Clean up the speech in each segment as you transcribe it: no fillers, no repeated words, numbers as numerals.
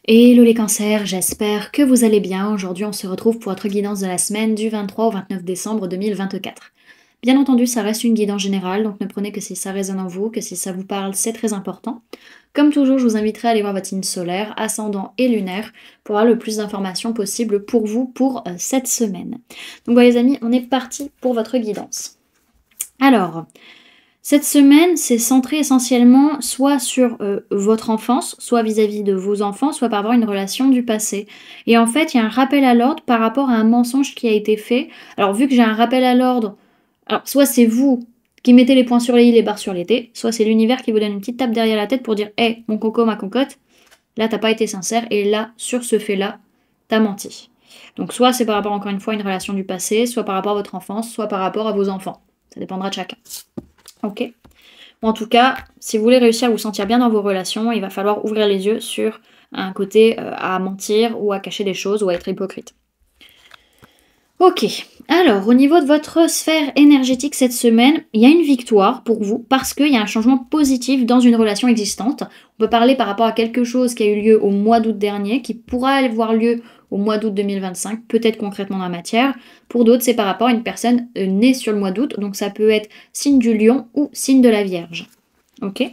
Hello les cancers, j'espère que vous allez bien. Aujourd'hui, on se retrouve pour votre guidance de la semaine du 23 au 29 décembre 2024. Bien entendu, ça reste une guidance générale, donc ne prenez que si ça résonne en vous, que si ça vous parle, c'est très important. Comme toujours, je vous inviterai à aller voir votre signe solaire, ascendant et lunaire pour avoir le plus d'informations possible pour vous pour cette semaine. Donc voilà les amis, on est parti pour votre guidance. Alors, cette semaine, c'est centré essentiellement soit sur votre enfance, soit vis-à-vis de vos enfants, soit par rapport à une relation du passé. Et en fait, il y a un rappel à l'ordre par rapport à un mensonge qui a été fait. Alors, vu que j'ai un rappel à l'ordre, alors soit c'est vous qui mettez les points sur les i, les barres sur les t, soit c'est l'univers qui vous donne une petite tape derrière la tête pour dire hé, mon coco, ma cocotte, là, t'as pas été sincère, et là, sur ce fait-là, t'as menti. Donc, soit c'est par rapport, encore une fois, à une relation du passé, soit par rapport à votre enfance, soit par rapport à vos enfants. Ça dépendra de chacun. Ok. Bon, en tout cas, si vous voulez réussir à vous sentir bien dans vos relations, il va falloir ouvrir les yeux sur un côté à mentir ou à cacher des choses ou à être hypocrite. Ok, alors au niveau de votre sphère énergétique cette semaine, il y a une victoire pour vous parce qu'il y a un changement positif dans une relation existante. On peut parler par rapport à quelque chose qui a eu lieu au mois d'août dernier, qui pourra avoir lieu au mois d'août 2025, peut-être concrètement dans la matière. Pour d'autres, c'est par rapport à une personne née sur le mois d'août, donc ça peut être signe du lion ou signe de la Vierge. Ok ?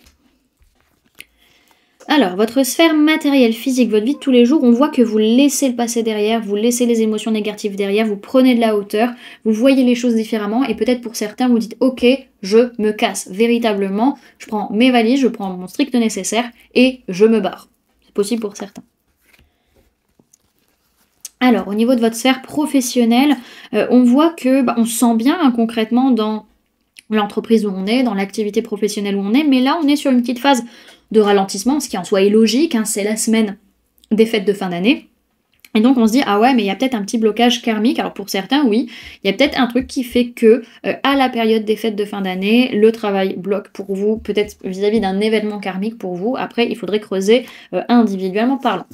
Alors, votre sphère matérielle, physique, votre vie de tous les jours, on voit que vous laissez le passé derrière, vous laissez les émotions négatives derrière, vous prenez de la hauteur, vous voyez les choses différemment et peut-être pour certains vous dites ok, je me casse véritablement, je prends mes valises, je prends mon strict nécessaire et je me barre. C'est possible pour certains. Alors, au niveau de votre sphère professionnelle, on voit que on se sent bien concrètement dans l'entreprise où on est, dans l'activité professionnelle où on est, mais là on est sur une petite phase de ralentissement, ce qui en soi est logique, hein, c'est la semaine des fêtes de fin d'année. Et donc on se dit, ah ouais, mais il y a peut-être un petit blocage karmique. Alors pour certains, oui, il y a peut-être un truc qui fait que à la période des fêtes de fin d'année, le travail bloque pour vous, peut-être vis-à-vis d'un événement karmique pour vous. Après, il faudrait creuser individuellement parlant.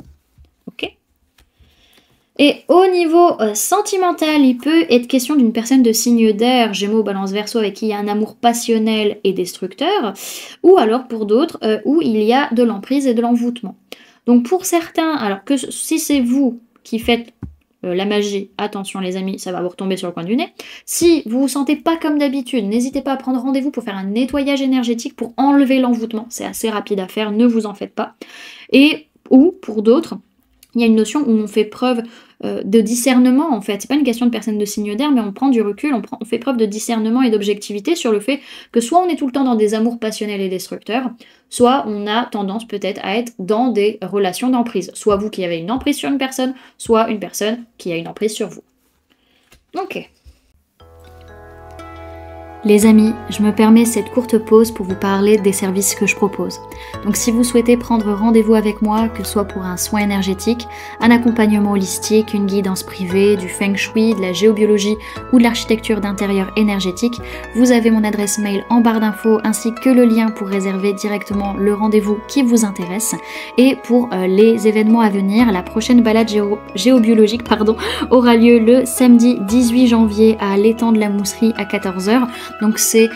Ok ? Et au niveau sentimental, il peut être question d'une personne de signe d'air, Gémeaux, Balance, Verseau, avec qui il y a un amour passionnel et destructeur, ou alors pour d'autres, où il y a de l'emprise et de l'envoûtement. Donc pour certains, alors que si c'est vous qui faites la magie, attention les amis, ça va vous retomber sur le coin du nez. Si vous vous sentez pas comme d'habitude, n'hésitez pas à prendre rendez-vous pour faire un nettoyage énergétique pour enlever l'envoûtement. C'est assez rapide à faire, ne vous en faites pas. Et ou pour d'autres, il y a une notion où on fait preuve de discernement en fait. C'est pas une question de personne de signe d'air, mais on prend du recul, on fait preuve de discernement et d'objectivité sur le fait que soit on est tout le temps dans des amours passionnels et destructeurs, soit on a tendance peut-être à être dans des relations d'emprise. Soit vous qui avez une emprise sur une personne, soit une personne qui a une emprise sur vous. Ok. Les amis, je me permets cette courte pause pour vous parler des services que je propose. Donc si vous souhaitez prendre rendez-vous avec moi, que ce soit pour un soin énergétique, un accompagnement holistique, une guidance privée, du feng shui, de la géobiologie ou de l'architecture d'intérieur énergétique, vous avez mon adresse mail en barre d'infos ainsi que le lien pour réserver directement le rendez-vous qui vous intéresse. Et pour les événements à venir, la prochaine balade géobiologique aura lieu le samedi 18 janvier à l'étang de la Mousserie à 14h. Donc c'est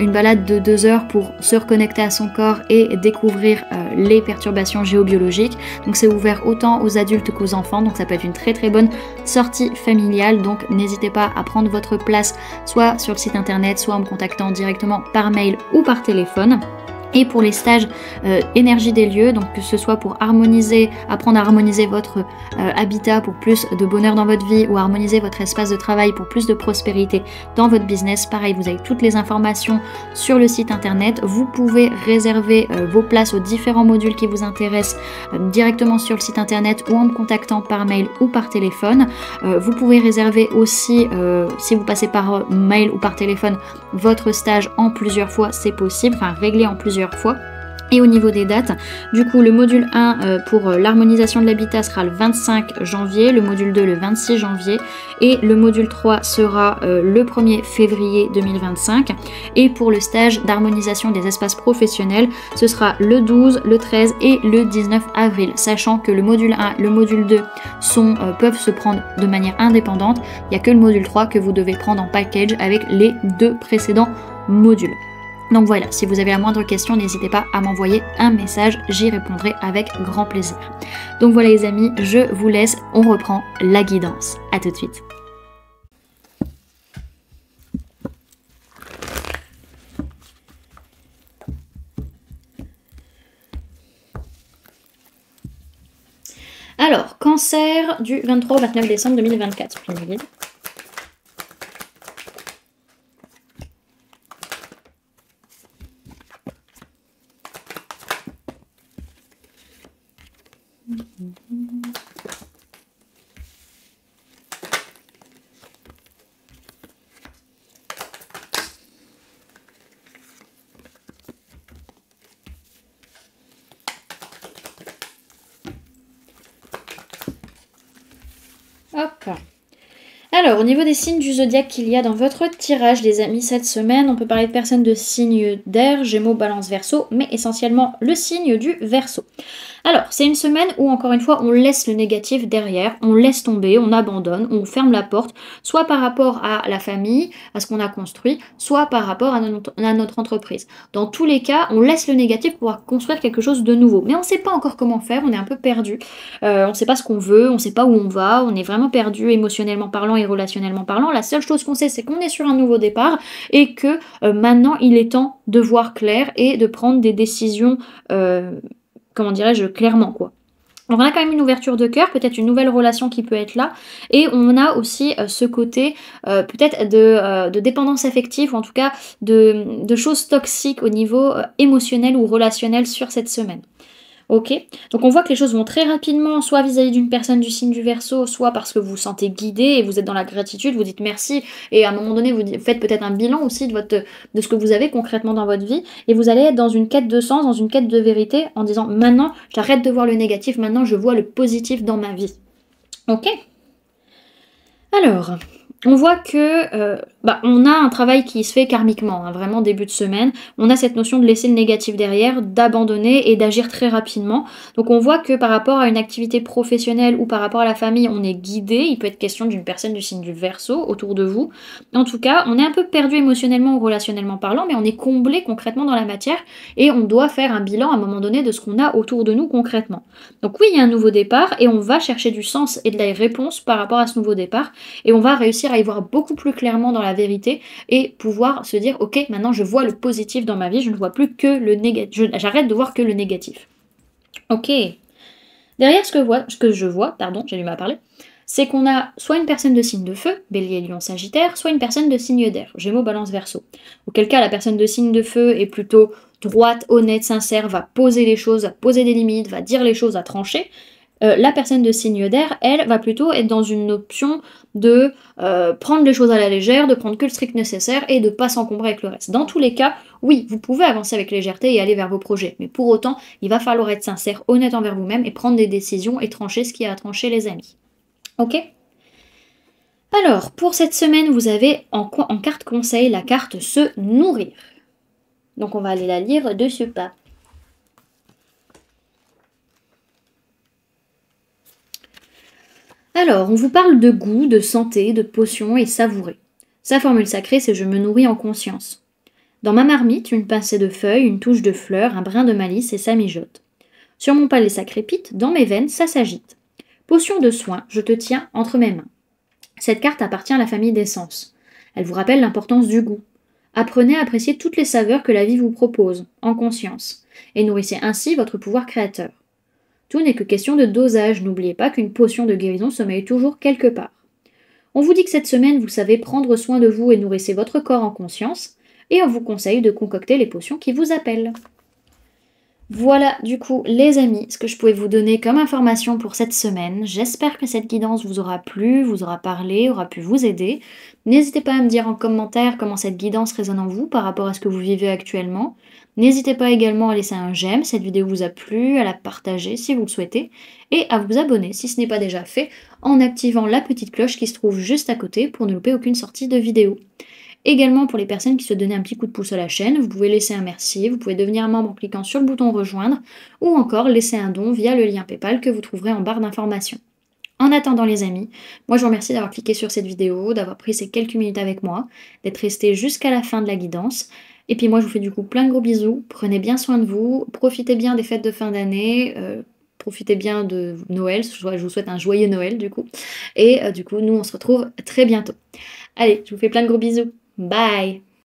une balade de 2 heures pour se reconnecter à son corps et découvrir les perturbations géobiologiques. Donc c'est ouvert autant aux adultes qu'aux enfants, donc ça peut être une très très bonne sortie familiale. Donc n'hésitez pas à prendre votre place soit sur le site internet, soit en me contactant directement par mail ou par téléphone. Et pour les stages énergie des lieux, donc que ce soit pour apprendre à harmoniser votre habitat pour plus de bonheur dans votre vie ou harmoniser votre espace de travail pour plus de prospérité dans votre business, pareil, vous avez toutes les informations sur le site internet. Vous pouvez réserver vos places aux différents modules qui vous intéressent directement sur le site internet ou en me contactant par mail ou par téléphone. Vous pouvez réserver aussi, si vous passez par mail ou par téléphone, votre stage en plusieurs fois, c'est possible, enfin régler en plusieurs fois. Et au niveau des dates, du coup le module 1 pour l'harmonisation de l'habitat sera le 25 janvier, le module 2 le 26 janvier et le module 3 sera le 1er février 2025. Et pour le stage d'harmonisation des espaces professionnels, ce sera le 12, le 13 et le 19 avril, sachant que le module 1, le module 2 peuvent se prendre de manière indépendante. Il n'y a que le module 3 que vous devez prendre en package avec les 2 précédents modules. Donc voilà, si vous avez la moindre question, n'hésitez pas à m'envoyer un message, j'y répondrai avec grand plaisir. Donc voilà les amis, je vous laisse, on reprend la guidance. À tout de suite. Alors, cancer du 23 au 29 décembre 2024. Je me guide. Hop. Alors, au niveau des signes du zodiaque qu'il y a dans votre tirage, les amis, cette semaine, on peut parler de personnes de signes d'air, Gémeaux, Balance, Verseau, mais essentiellement le signe du Verseau. Alors, c'est une semaine où, encore une fois, on laisse le négatif derrière, on laisse tomber, on abandonne, on ferme la porte, soit par rapport à la famille, à ce qu'on a construit, soit par rapport à notre entreprise. Dans tous les cas, on laisse le négatif pour pouvoir construire quelque chose de nouveau. Mais on ne sait pas encore comment faire, on est un peu perdu, on ne sait pas ce qu'on veut, on ne sait pas où on va, on est vraiment perdu émotionnellement parlant et relationnellement parlant. La seule chose qu'on sait, c'est qu'on est sur un nouveau départ et que maintenant, il est temps de voir clair et de prendre des décisions comment dirais-je, clairement quoi. Donc on a quand même une ouverture de cœur, peut-être une nouvelle relation qui peut être là, et on a aussi ce côté peut-être de dépendance affective, ou en tout cas de choses toxiques au niveau émotionnel ou relationnel sur cette semaine. Ok, donc on voit que les choses vont très rapidement, soit vis-à-vis d'une personne du signe du Verseau, soit parce que vous vous sentez guidé et vous êtes dans la gratitude, vous dites merci, et à un moment donné vous faites peut-être un bilan aussi de ce que vous avez concrètement dans votre vie, et vous allez être dans une quête de sens, dans une quête de vérité, en disant maintenant j'arrête de voir le négatif, maintenant je vois le positif dans ma vie. Ok. Alors, on voit que on a un travail qui se fait karmiquement, hein, vraiment début de semaine. On a cette notion de laisser le négatif derrière, d'abandonner et d'agir très rapidement. Donc on voit que par rapport à une activité professionnelle ou par rapport à la famille, on est guidé. Il peut être question d'une personne du signe du Verseau autour de vous. En tout cas, on est un peu perdu émotionnellement ou relationnellement parlant, mais on est comblé concrètement dans la matière et on doit faire un bilan à un moment donné de ce qu'on a autour de nous concrètement. Donc oui, il y a un nouveau départ et on va chercher du sens et de la réponse par rapport à ce nouveau départ. Et on va réussir à y voir beaucoup plus clairement dans la vérité et pouvoir se dire ok, maintenant je vois le positif dans ma vie, je ne vois plus que le négatif, j'arrête de voir que le négatif. Ok. Derrière ce que je vois, j'ai du mal à parler, c'est qu'on a soit une personne de signe de feu, Bélier, Lion, Sagittaire, soit une personne de signe d'air, Gémeaux, Balance, Verseau. Auquel cas la personne de signe de feu est plutôt droite, honnête, sincère, va poser les choses, va poser des limites, va dire les choses, à trancher. La personne de signe d'air, elle, va plutôt être dans une option de prendre les choses à la légère, de prendre que le strict nécessaire et de ne pas s'encombrer avec le reste. Dans tous les cas, oui, vous pouvez avancer avec légèreté et aller vers vos projets, mais pour autant, il va falloir être sincère, honnête envers vous-même et prendre des décisions et trancher ce qui a à trancher, les amis. Ok ? Alors, pour cette semaine, vous avez en carte conseil la carte se nourrir. Donc on va aller la lire de ce pas. Alors, on vous parle de goût, de santé, de potions et savourer. Sa formule sacrée, c'est je me nourris en conscience. Dans ma marmite, une pincée de feuilles, une touche de fleurs, un brin de malice et ça mijote. Sur mon palais ça crépite, dans mes veines ça s'agite. Potion de soin, je te tiens entre mes mains. Cette carte appartient à la famille des sens. Elle vous rappelle l'importance du goût. Apprenez à apprécier toutes les saveurs que la vie vous propose, en conscience, et nourrissez ainsi votre pouvoir créateur. Tout n'est que question de dosage, n'oubliez pas qu'une potion de guérison sommeille toujours quelque part. On vous dit que cette semaine, vous savez prendre soin de vous et nourrissez votre corps en conscience, et on vous conseille de concocter les potions qui vous appellent. Voilà du coup les amis, ce que je pouvais vous donner comme information pour cette semaine. J'espère que cette guidance vous aura plu, vous aura parlé, aura pu vous aider. N'hésitez pas à me dire en commentaire comment cette guidance résonne en vous par rapport à ce que vous vivez actuellement. N'hésitez pas également à laisser un j'aime si cette vidéo vous a plu, à la partager si vous le souhaitez, et à vous abonner si ce n'est pas déjà fait en activant la petite cloche qui se trouve juste à côté pour ne louper aucune sortie de vidéo. Également pour les personnes qui se donnaient un petit coup de pouce à la chaîne, vous pouvez laisser un merci, vous pouvez devenir membre en cliquant sur le bouton rejoindre ou encore laisser un don via le lien PayPal que vous trouverez en barre d'informations. En attendant les amis, moi je vous remercie d'avoir cliqué sur cette vidéo, d'avoir pris ces quelques minutes avec moi, d'être resté jusqu'à la fin de la guidance Et puis moi, je vous fais du coup plein de gros bisous. Prenez bien soin de vous. Profitez bien des fêtes de fin d'année. Profitez bien de Noël. Je vous souhaite un joyeux Noël du coup. Et du coup, nous, on se retrouve très bientôt. Allez, je vous fais plein de gros bisous. Bye!